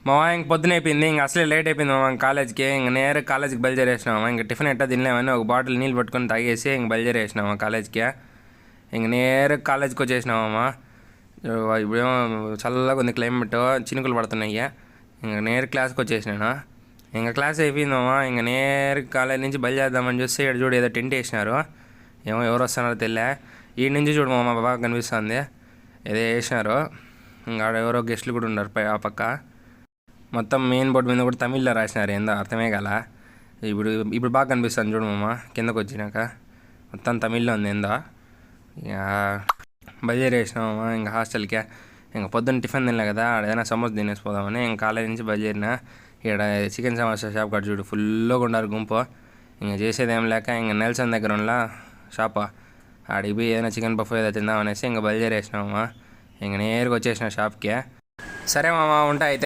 మామ ఇంక పొద్దున అయిపోయింది, ఇంక అసలే లేట్ అయిపోయింది మామ కాలేజ్కి. ఇంక నేరు కాలేజ్కి బయలుదేరేసినామా. ఇంక టిఫిన్ ఎట్టా తినలేమని ఒక బాటిల్ నీళ్ళు పట్టుకొని తాగేసి ఇంక బయలుదేరేసినామా కాలేజ్కి. ఇంక నేరు కాలేజ్కి వచ్చేసినామమ్మా. ఇప్పుడేమో చల్లగా ఉంది క్లైమేట్, చినుకులు పడుతున్నాయి. ఇంక నేరు క్లాస్కి వచ్చేసినాను. ఇంకా క్లాస్ అయిపోయిందమ్మా. ఇంక నేరు కాలేజ్ నుంచి బయలుదేరదామని చూస్తే ఇక్కడ చూడు ఏదో టెంట్ వేసినారు. ఏమో ఎవరు వస్తున్నారో తెలియే. ఈ నుంచి చూడు మామ బాగా కనిపిస్తుంది, ఏదో వేసినారు. ఇంకా ఆడ ఎవరో గెస్టులు కూడా ఉన్నారు ఆ పక్క. మొత్తం మెయిన్ బోర్డు మీద కూడా తమిళ్లో రాసినారు, ఏందో అర్థమే కాల. ఇప్పుడు ఇప్పుడు బాగా కనిపిస్తుంది చూడు మామ కిందకు వచ్చినాక. మొత్తం తమిళ్లో ఉంది ఏందో. ఇక బయలుదేరేసినామమ్మా ఇంకా హాస్టల్కి. ఇంకా పొద్దున్న టిఫిన్ తినలే కదా, ఏదైనా సమోసా తినేసిపోదామని ఇంకా కాలేజ్ నుంచి బయలుదేరిన. ఇక్కడ చికెన్ సమోసా షాప్ కాడ చూడు ఫుల్గా ఉన్నారు గుంపు. ఇంకా చేసేది ఏం లేక ఇంకా నెల్సన్ దగ్గర ఉన్న షాప్ ఆడికి పోయి ఏదైనా చికెన్ పఫ్ ఏదో తిందామనేసి ఇంకా బయలుదేరేసినామమ్మా. ఇంక నేరుగా వచ్చేసిన షాప్కి. సరే మామ ఉంటా అయితే.